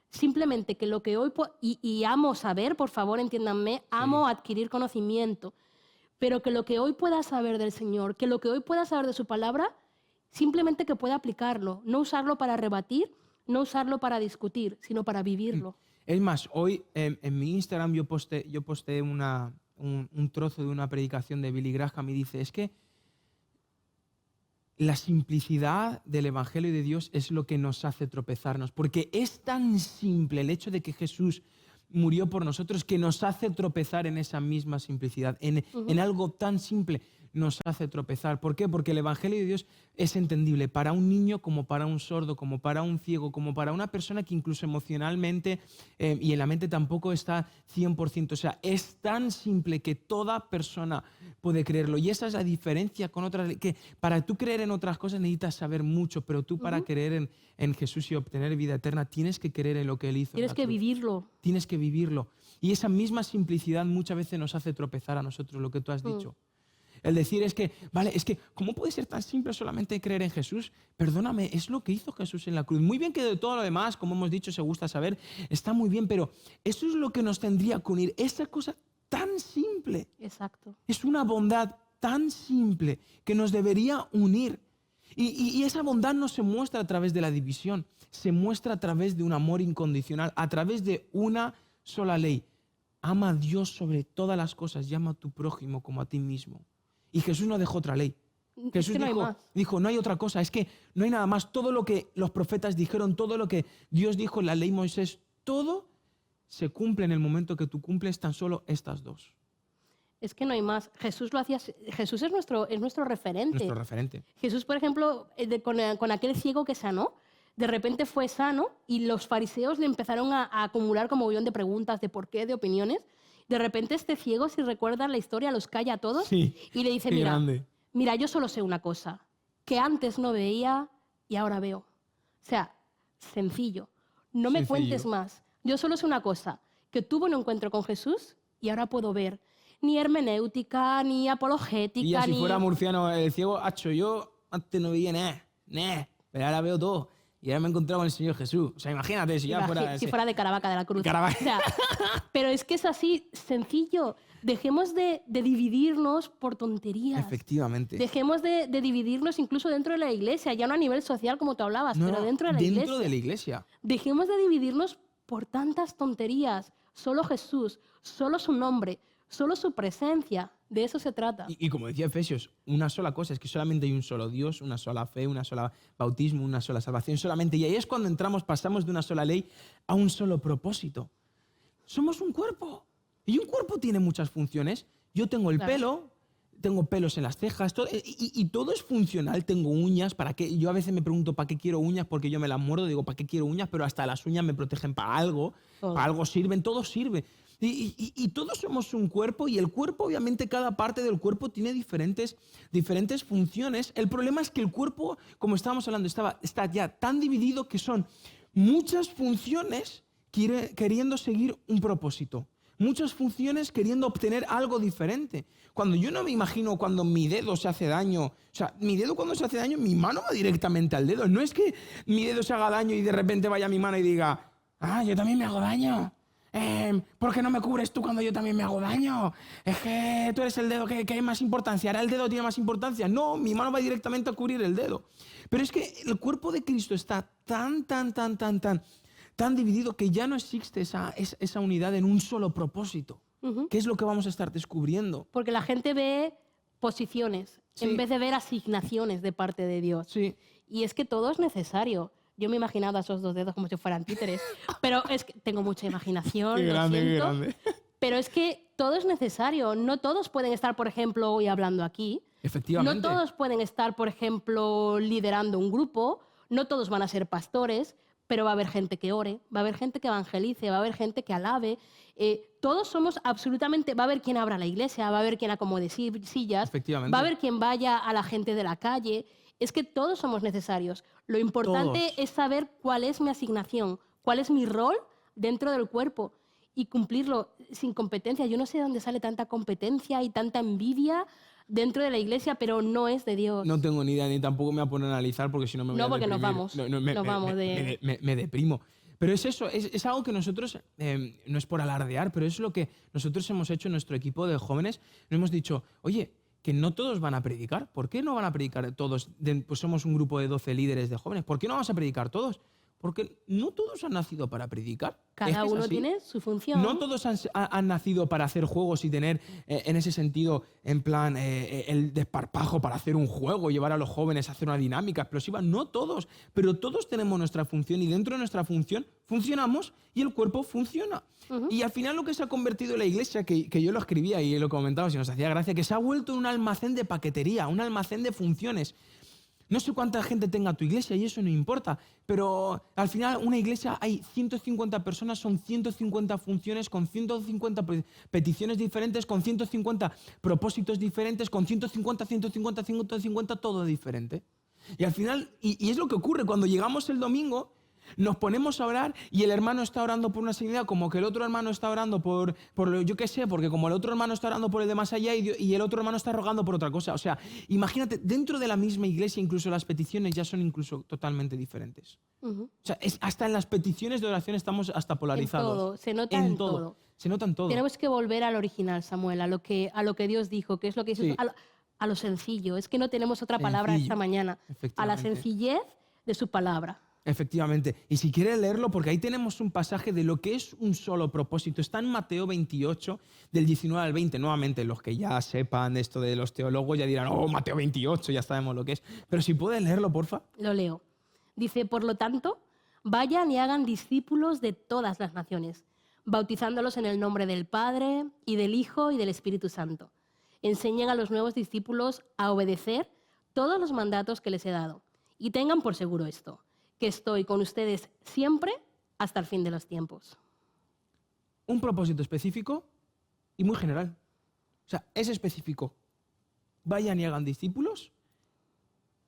Simplemente que lo que hoy... Y amo saber, por favor, entiéndanme, amo adquirir conocimiento, pero que lo que hoy pueda saber del Señor, que lo que hoy pueda saber de su palabra, simplemente que pueda aplicarlo. No usarlo para rebatir, no usarlo para discutir, sino para vivirlo. Es más, hoy en mi Instagram yo posté un trozo de una predicación de Billy Graham y dice, es que la simplicidad del Evangelio de Dios es lo que nos hace tropezarnos, porque es tan simple el hecho de que Jesús murió por nosotros que nos hace tropezar en esa misma simplicidad, en algo tan simple nos hace tropezar. ¿Por qué? Porque el Evangelio de Dios es entendible para un niño como para un sordo, como para un ciego, como para una persona que incluso emocionalmente y en la mente tampoco está 100%. O sea, es tan simple que toda persona puede creerlo. Y esa es la diferencia con otras, que para tú creer en otras cosas necesitas saber mucho, pero tú para creer en Jesús y obtener vida eterna tienes que creer en lo que Él hizo. Tienes que vivirlo. Tienes que vivirlo. Y esa misma simplicidad muchas veces nos hace tropezar a nosotros, lo que tú has dicho. El decir es que, ¿cómo puede ser tan simple solamente creer en Jesús? Perdóname, es lo que hizo Jesús en la cruz. Muy bien que de todo lo demás, como hemos dicho, se gusta saber, está muy bien, pero eso es lo que nos tendría que unir, esa cosa tan simple. Exacto. Es una bondad tan simple que nos debería unir. Y esa bondad no se muestra a través de la división, se muestra a través de un amor incondicional, a través de una sola ley. Ama a Dios sobre todas las cosas y ama a tu prójimo como a ti mismo. Y Jesús no dejó otra ley. Jesús dijo, no hay otra cosa, es que no hay nada más. Todo lo que los profetas dijeron, todo lo que Dios dijo en la ley Moisés, todo se cumple en el momento que tú cumples tan solo estas dos. Es que no hay más. Jesús lo hacía. Jesús es nuestro referente. Nuestro referente. Jesús, por ejemplo, con aquel ciego que sanó, de repente fue sano y los fariseos le empezaron a acumular como millón de preguntas, de por qué, de opiniones. De repente este ciego, si recuerdan la historia, los calla a todos y le dice, mira, yo solo sé una cosa, que antes no veía y ahora veo. O sea, sencillo. No me cuentes más. Yo solo sé una cosa, que tuve un encuentro con Jesús y ahora puedo ver. Ni hermenéutica, ni apologética, y ya si ni... fuera murciano el ciego, hacho, yo antes no veía nada, pero ahora veo todo. Y ahora me he encontrado con el Señor Jesús. O sea, imagínate si ya fuera... Si fuera de Caravaca de la Cruz. Caravaca. O sea, pero es que es así, sencillo. Dejemos de dividirnos por tonterías. Efectivamente. Dejemos de dividirnos incluso dentro de la iglesia, ya no a nivel social como tú hablabas, pero dentro de la iglesia. Dentro de la iglesia. Dejemos de dividirnos por tantas tonterías. Solo Jesús, solo su nombre, solo su presencia. De eso se trata. Y como decía Efesios, una sola cosa, es que solamente hay un solo Dios, una sola fe, una sola bautismo, una sola salvación, solamente. Y ahí es cuando pasamos de una sola ley a un solo propósito. Somos un cuerpo. Y un cuerpo tiene muchas funciones. Yo tengo el pelo, tengo pelos en las cejas, todo, y todo es funcional. Tengo uñas, ¿para qué? Yo a veces me pregunto ¿para qué quiero uñas? Porque yo me las muerdo, digo ¿para qué quiero uñas? Pero hasta las uñas me protegen para algo sirven, todo sirve. Y todos somos un cuerpo y el cuerpo, obviamente, cada parte del cuerpo tiene diferentes funciones. El problema es que el cuerpo, como estábamos hablando, está ya tan dividido que son muchas funciones queriendo seguir un propósito. Muchas funciones queriendo obtener algo diferente. Cuando yo no me imagino cuando mi dedo se hace daño, o sea, mi dedo cuando se hace daño, mi mano va directamente al dedo. No es que mi dedo se haga daño y de repente vaya mi mano y diga, yo también me hago daño. ¿Por qué no me cubres tú cuando yo también me hago daño? Es que tú eres el dedo que hay más importancia. Ahora el dedo tiene más importancia. No, mi mano va directamente a cubrir el dedo. Pero es que el cuerpo de Cristo está tan dividido que ya no existe esa unidad en un solo propósito. ¿Qué es lo que vamos a estar descubriendo? Porque la gente ve posiciones en vez de ver asignaciones de parte de Dios. Sí. Y es que todo es necesario. Yo me he imaginado a esos dos dedos como si fueran títeres, pero es que tengo mucha imaginación, qué grande. Pero es que todo es necesario. No todos pueden estar, por ejemplo, hoy hablando aquí. Efectivamente. No todos pueden estar, por ejemplo, liderando un grupo. No todos van a ser pastores, pero va a haber gente que ore, va a haber gente que evangelice, va a haber gente que alabe. Todos somos absolutamente... Va a haber quien abra la iglesia, va a haber quien acomode sillas, va a haber quien vaya a la gente de la calle. Es que todos somos necesarios. Lo importante es saber cuál es mi asignación, cuál es mi rol dentro del cuerpo y cumplirlo sin competencia. Yo no sé de dónde sale tanta competencia y tanta envidia dentro de la iglesia, pero no es de Dios. No tengo ni idea, ni tampoco me voy a poner a analizar porque si no me voy a deprimir. Nos vamos. Me deprimo. Pero es eso, es algo que nosotros, no es por alardear, pero es lo que nosotros hemos hecho en nuestro equipo de jóvenes. Nos hemos dicho, oye, que no todos van a predicar. ¿Por qué no van a predicar todos? Pues somos un grupo de 12 líderes de jóvenes. ¿Por qué no vamos a predicar todos? Porque no todos han nacido para predicar. Cada uno tiene su función. No todos han nacido para hacer juegos y tener, en ese sentido, en plan, el desparpajo para hacer un juego, llevar a los jóvenes a hacer una dinámica explosiva. No todos, pero todos tenemos nuestra función y dentro de nuestra función funcionamos y el cuerpo funciona. Y al final lo que se ha convertido en la iglesia, que yo lo escribía y lo comentaba, si nos hacía gracia, que se ha vuelto un almacén de paquetería, un almacén de funciones. No sé cuánta gente tenga tu iglesia y eso no importa, pero al final una iglesia hay 150 personas, son 150 funciones con 150 peticiones diferentes, con 150 propósitos diferentes, con 150, todo diferente. Y al final, y es lo que ocurre cuando llegamos el domingo, nos ponemos a orar y el hermano está orando por una sanidad como que el otro hermano está orando por yo qué sé, porque como el otro hermano está orando por el de más allá y el otro hermano está rogando por otra cosa. O sea, imagínate, dentro de la misma iglesia incluso las peticiones ya son incluso totalmente diferentes. O sea, hasta en las peticiones de oración estamos hasta polarizados. En todo, se nota en todo. Se nota en todo. Tenemos que volver al original, Samuel, a lo que Dios dijo, que es lo que Jesús... Sí. a lo sencillo. Es que no tenemos otra palabra Sencillo, esta mañana. A la efectivamente. sencillez de su palabra. Efectivamente. Y si quieres leerlo, porque ahí tenemos un pasaje de lo que es un solo propósito. Está en Mateo 28, del 19 al 20. Nuevamente, los que ya sepan esto de los teólogos ya dirán, oh, Mateo 28, ya sabemos lo que es. Pero si puedes leerlo, porfa. Lo leo. Dice, por lo tanto, vayan y hagan discípulos de todas las naciones, bautizándolos en el nombre del Padre y del Hijo y del Espíritu Santo. Enseñen a los nuevos discípulos a obedecer todos los mandatos que les he dado. Y tengan por seguro esto, que estoy con ustedes siempre hasta el fin de los tiempos. Un propósito específico y muy general. O sea, es específico. Vayan y hagan discípulos,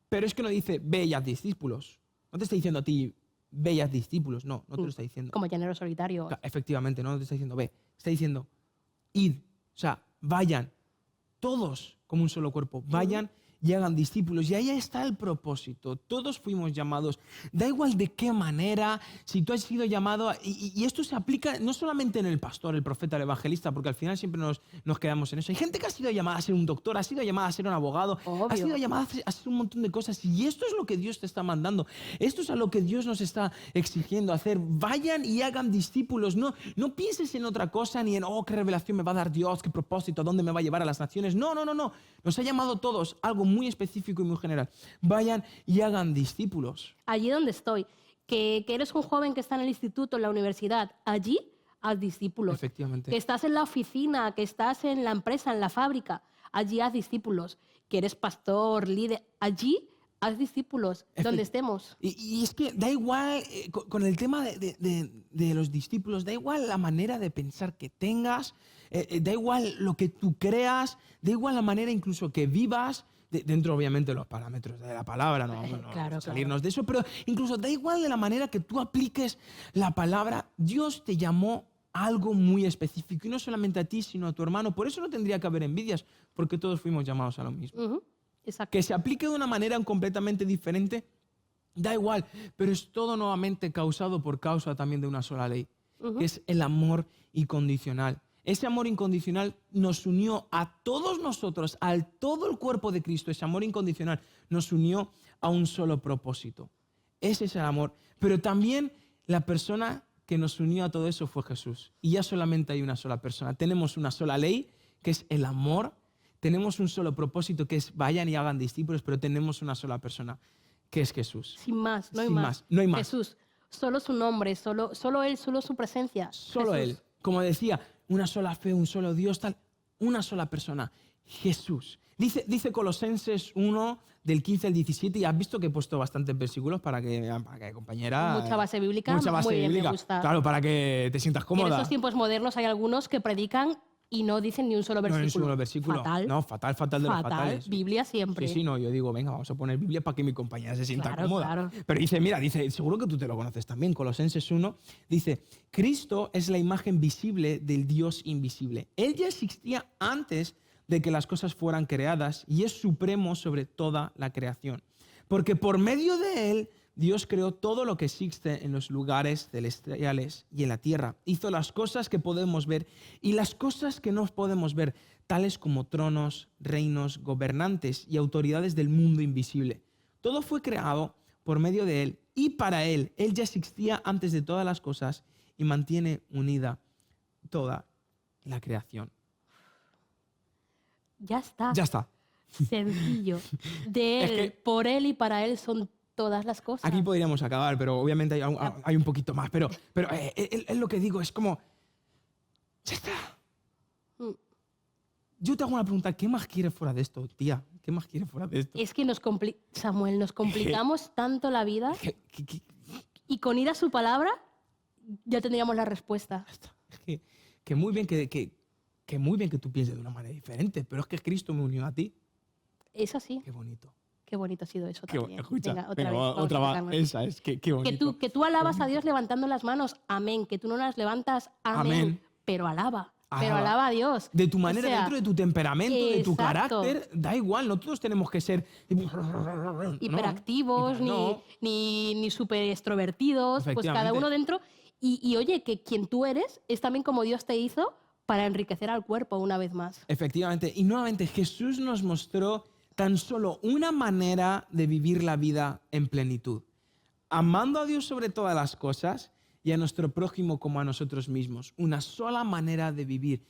pero es que no dice ve y haz discípulos. No te está diciendo a ti ve y haz discípulos. No, no te lo está diciendo. Como llanero solitario. Efectivamente, no te está diciendo ve. Está diciendo id. O sea, vayan todos como un solo cuerpo. Vayan y hagan discípulos. Y ahí está el propósito. Todos fuimos llamados. Da igual de qué manera, si tú has sido llamado... Y esto se aplica no solamente en el pastor, el profeta, el evangelista, porque al final siempre nos quedamos en eso. Hay gente que ha sido llamada a ser un doctor, ha sido llamada a ser un abogado, Obvio. ha sido llamada a hacer un montón de cosas. Y esto es lo que Dios te está mandando. Esto es a lo que Dios nos está exigiendo hacer. Vayan y hagan discípulos. No pienses en otra cosa, ni en, oh, qué revelación me va a dar Dios, qué propósito, a dónde me va a llevar a las naciones. No. Nos ha llamado a todos algo muy específico y muy general. Vayan y hagan discípulos. Allí donde estoy, que eres un joven que está en el instituto, en la universidad, allí haz discípulos. Efectivamente. Que estás en la oficina, que estás en la empresa, en la fábrica, allí haz discípulos. Que eres pastor, líder, allí haz discípulos, donde estemos. Y es que da igual, con el tema de los discípulos, da igual la manera de pensar que tengas, da igual lo que tú creas, da igual la manera incluso que vivas, dentro obviamente de los parámetros de la palabra, no Claro, salirnos de eso, pero incluso da igual de la manera que tú apliques la palabra. Dios te llamó a algo muy específico, y no solamente a ti, sino a tu hermano. Por eso no tendría que haber envidias, porque todos fuimos llamados a lo mismo. Ujú, exacto. Que se aplique de una manera completamente diferente, da igual, pero es todo nuevamente causado por causa también de una sola ley, que es el amor incondicional. Ese amor incondicional nos unió a todos nosotros, a todo el cuerpo de Cristo. Ese amor incondicional nos unió a un solo propósito. Ese es el amor. Pero también la persona que nos unió a todo eso fue Jesús. Y ya solamente hay una sola persona. Tenemos una sola ley, que es el amor. Tenemos un solo propósito, que es vayan y hagan discípulos, pero tenemos una sola persona, que es Jesús. Sin más, no hay Sin más. no hay más. Jesús, solo su nombre, solo Él, solo su presencia. Solo Jesús. Él. Como decía, una sola fe, un solo Dios, tal. Una sola persona, Jesús. Dice Colosenses 1, del 15 al 17, y has visto que he puesto bastantes versículos para que compañera... Mucha base bíblica, Mucha base muy bien, bíblica. me gusta. Claro, para que te sientas Y en cómoda. estos tiempos modernos hay algunos que predican y no dicen ni un solo No versículo. es un solo versículo. Fatal. No, fatal de los fatales. Biblia siempre. Sí, no, yo digo, venga, vamos a poner Biblia para que mi compañera se sienta Claro, cómoda. claro. Pero dice, seguro que tú te lo conoces también, Colosenses 1, dice, Cristo es la imagen visible del Dios invisible. Él ya existía antes de que las cosas fueran creadas y es supremo sobre toda la creación. Porque por medio de Él, Dios creó todo lo que existe en los lugares celestiales y en la tierra. Hizo las cosas que podemos ver y las cosas que no podemos ver, tales como tronos, reinos, gobernantes y autoridades del mundo invisible. Todo fue creado por medio de Él y para Él. Él ya existía antes de todas las cosas y mantiene unida toda la creación. Ya está. Ya está. Sencillo. De Es Él, que- por Él y para Él son todas las cosas. Aquí podríamos acabar, pero obviamente hay un poquito más. Pero es lo que digo, es como... Ya está. Mm. Yo te hago una pregunta, ¿qué más quieres fuera de esto, tía? ¿Qué más quieres fuera de esto? Es que Samuel, nos complicamos tanto la vida Que- y con ir a su palabra ya tendríamos la respuesta. que muy bien que muy bien que tú pienses de una manera diferente, pero es que Cristo me unió a ti. Es así. Qué bonito. Qué bonito ha sido eso Qué también. escucha, Venga, venga, vez, vamos otra a va, sacarnos. esa es, qué bonito. Que tú alabas a Dios levantando las manos, amén. Que tú no las levantas, amén. Amén. Pero alaba. Pero Alaba. alaba a Dios. De tu manera, O sea, dentro de tu temperamento, de tu exacto. carácter, da igual, no todos tenemos que ser hiperactivos, No. ni súper extrovertidos, pues cada Efectivamente. uno dentro. Y oye, que quien tú eres es también como Dios te hizo para enriquecer al cuerpo una vez más. Efectivamente. Y nuevamente Jesús nos mostró tan solo una manera de vivir la vida en plenitud. Amando a Dios sobre todas las cosas y a nuestro prójimo como a nosotros mismos. Una sola manera de vivir.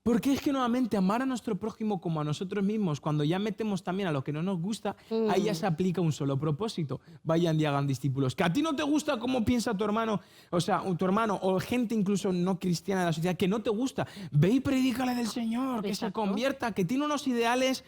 Porque es que nuevamente amar a nuestro prójimo como a nosotros mismos, cuando ya metemos también a lo que no nos gusta, ahí ya se aplica un solo propósito. Vayan y hagan discípulos. Que a ti no te gusta cómo piensa tu hermano, tu hermano, o gente incluso no cristiana de la sociedad, que no te gusta, ve y predícale del Señor, que se convierta, que tiene unos ideales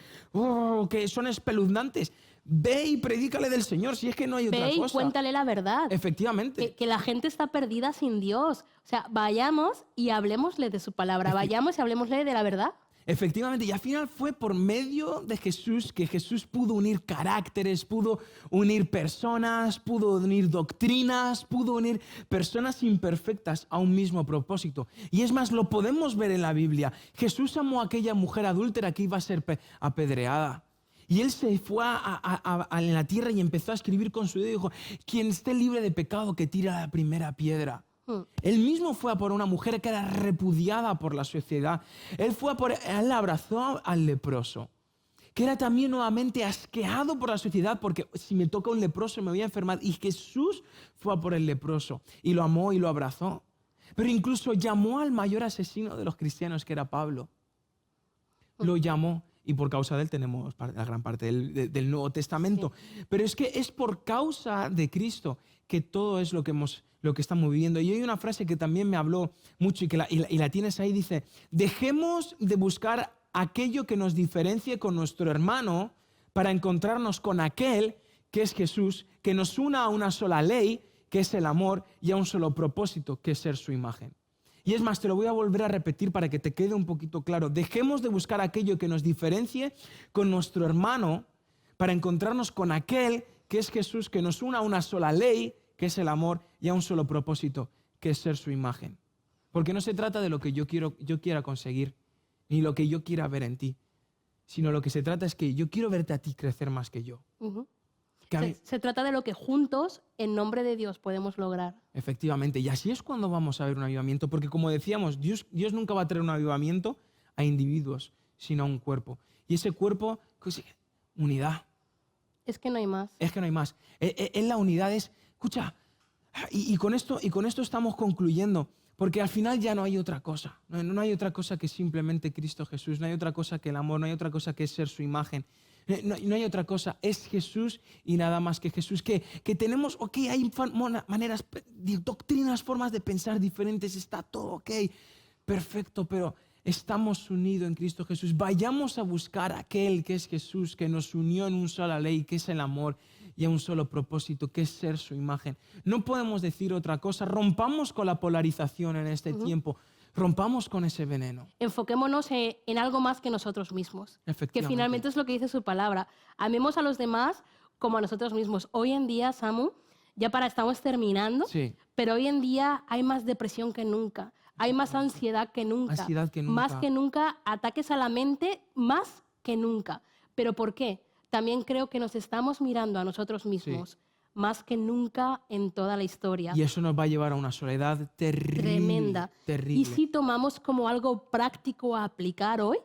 que son espeluznantes. Ve y predícale del Señor, si es que no hay otra cosa. Ve y cuéntale la verdad. Efectivamente. Que la gente está perdida sin Dios. O sea, vayamos y hablemosle de su palabra. Vayamos y hablemosle de la verdad. Efectivamente, y al final fue por medio de Jesús que Jesús pudo unir caracteres, pudo unir personas, pudo unir doctrinas, pudo unir personas imperfectas a un mismo propósito. Y es más, lo podemos ver en la Biblia. Jesús amó a aquella mujer adúltera que iba a ser apedreada. Y él se fue en la tierra y empezó a escribir con su dedo y dijo, quien esté libre de pecado que tire la primera piedra. Él mismo fue a por una mujer que era repudiada por la sociedad. Él abrazó al leproso, que era también nuevamente asqueado por la sociedad, porque si me toca un leproso me voy a enfermar. Y Jesús fue a por el leproso y lo amó y lo abrazó. Pero incluso llamó al mayor asesino de los cristianos, que era Pablo. Lo llamó. Y por causa de él tenemos la gran parte del Nuevo Testamento. Sí. Pero es que es por causa de Cristo que todo es lo que estamos viviendo. Y hay una frase que también me habló mucho y la tienes ahí, dice, dejemos de buscar aquello que nos diferencie con nuestro hermano para encontrarnos con aquel que es Jesús, que nos una a una sola ley, que es el amor, y a un solo propósito, que es ser su imagen. Y es más, te lo voy a volver a repetir para que te quede un poquito claro. Dejemos de buscar aquello que nos diferencie con nuestro hermano para encontrarnos con aquel que es Jesús, que nos una a una sola ley, que es el amor, y a un solo propósito, que es ser su imagen. Porque no se trata de lo que yo quiera conseguir, ni lo que yo quiera ver en ti, sino lo que se trata es que yo quiero verte a ti crecer más que yo. Se trata de lo que juntos, en nombre de Dios, podemos lograr. Efectivamente, y así es cuando vamos a ver un avivamiento, porque como decíamos, Dios nunca va a traer un avivamiento a individuos, sino a un cuerpo. Y ese cuerpo, unidad. Es que no hay más. Es que no hay más. En la unidad escucha, y con esto estamos concluyendo, porque al final ya no hay otra cosa. No hay otra cosa que simplemente Cristo Jesús, no hay otra cosa que el amor, no hay otra cosa que ser su imagen. No hay otra cosa, es Jesús y nada más que Jesús. Que tenemos, hay maneras, doctrinas, formas de pensar diferentes, está todo perfecto, pero estamos unidos en Cristo Jesús. Vayamos a buscar a aquel que es Jesús, que nos unió en una sola ley, que es el amor, y a un solo propósito, que es ser su imagen. No podemos decir otra cosa, rompamos con la polarización en este tiempo. Rompamos con ese veneno. Enfoquémonos en algo más que nosotros mismos. Que finalmente es lo que dice su palabra. Amemos a los demás como a nosotros mismos. Hoy en día, Samu, estamos terminando, pero hoy en día hay más depresión que nunca. Hay más ansiedad que nunca. Más que nunca, ataques a la mente, más que nunca. ¿Pero por qué? También creo que nos estamos mirando a nosotros mismos. Más que nunca en toda la historia. Y eso nos va a llevar a una soledad tremenda. Terrible. Y si tomamos como algo práctico a aplicar hoy,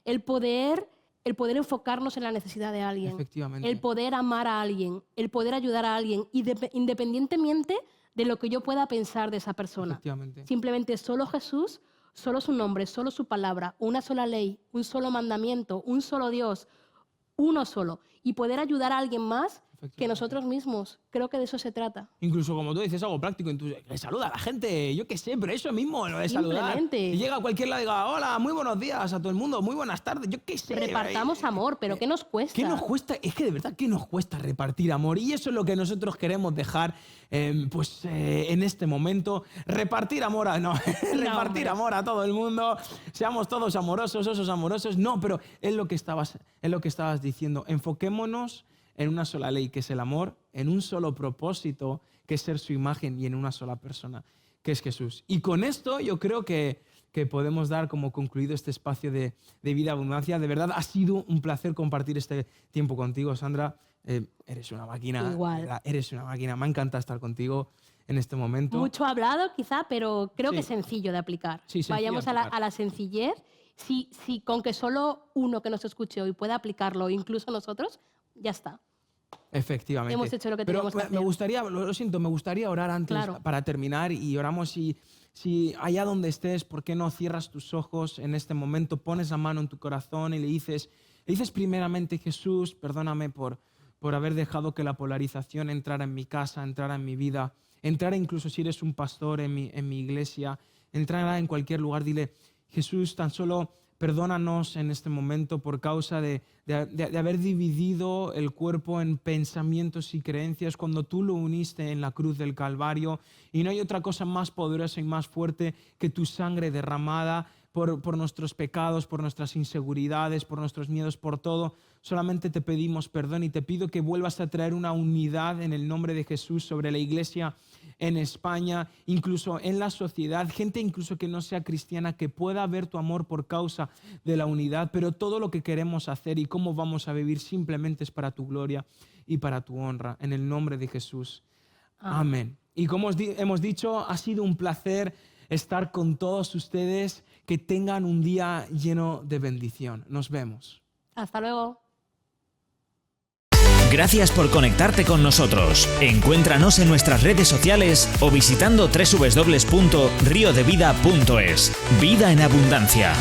el poder enfocarnos en la necesidad de alguien, el poder amar a alguien, el poder ayudar a alguien, independientemente de lo que yo pueda pensar de esa persona. Simplemente solo Jesús, solo su nombre, solo su palabra, una sola ley, un solo mandamiento, un solo Dios, uno solo. Y poder ayudar a alguien más que nosotros mismos. Creo que de eso se trata. Incluso como tú dices, algo práctico. Saluda a la gente, yo qué sé, pero eso mismo, lo de saludar. Y llega a cualquier lado y diga, hola, muy buenos días a todo el mundo, muy buenas tardes, yo qué sé. Repartamos amor, pero ¿qué nos cuesta? ¿Qué nos cuesta? Es que de verdad, ¿qué nos cuesta repartir amor? Y eso es lo que nosotros queremos dejar en este momento. Repartir amor repartir amor a todo el mundo. Seamos todos amorosos, osos amorosos. No, pero es lo que estabas diciendo. Enfoquémonos en una sola ley, que es el amor, en un solo propósito, que es ser su imagen, y en una sola persona, que es Jesús. Y con esto yo creo que podemos dar como concluido este espacio de vida abundancia. De verdad, ha sido un placer compartir este tiempo contigo, Sandra. Eres una máquina. Igual. Eres una máquina. Me encanta estar contigo. en este momento. Mucho hablado quizá, pero creo Sí. que es sencillo de aplicar. Sí, sencillo Vayamos de aplicar. a la sencillez. Si con que solo uno que nos escuche hoy pueda aplicarlo, incluso nosotros, ya está. Efectivamente. Hemos hecho lo que Pero teníamos que me hacer. gustaría, lo siento, me gustaría orar antes Claro. para terminar y oramos si allá donde estés, ¿por qué no cierras tus ojos en este momento, pones la mano en tu corazón y le dices primeramente, Jesús, perdóname por haber dejado que la polarización entrara en mi casa, entrara en mi vida, entrara incluso si eres un pastor en mi iglesia, entrara en cualquier lugar, dile, Jesús, tan solo perdónanos en este momento por causa de haber dividido el cuerpo en pensamientos y creencias cuando tú lo uniste en la cruz del Calvario. Y no hay otra cosa más poderosa y más fuerte que tu sangre derramada por nuestros pecados, por nuestras inseguridades, por nuestros miedos, por todo. Solamente te pedimos perdón y te pido que vuelvas a traer una unidad en el nombre de Jesús sobre la iglesia en España, incluso en la sociedad, gente incluso que no sea cristiana, que pueda ver tu amor por causa de la unidad, pero todo lo que queremos hacer y cómo vamos a vivir simplemente es para tu gloria y para tu honra, en el nombre de Jesús. Amén. Y como hemos dicho, ha sido un placer estar con todos ustedes, que tengan un día lleno de bendición. Nos vemos. Hasta luego. Gracias por conectarte con nosotros. Encuéntranos en nuestras redes sociales o visitando www.riodevida.es. Vida en abundancia.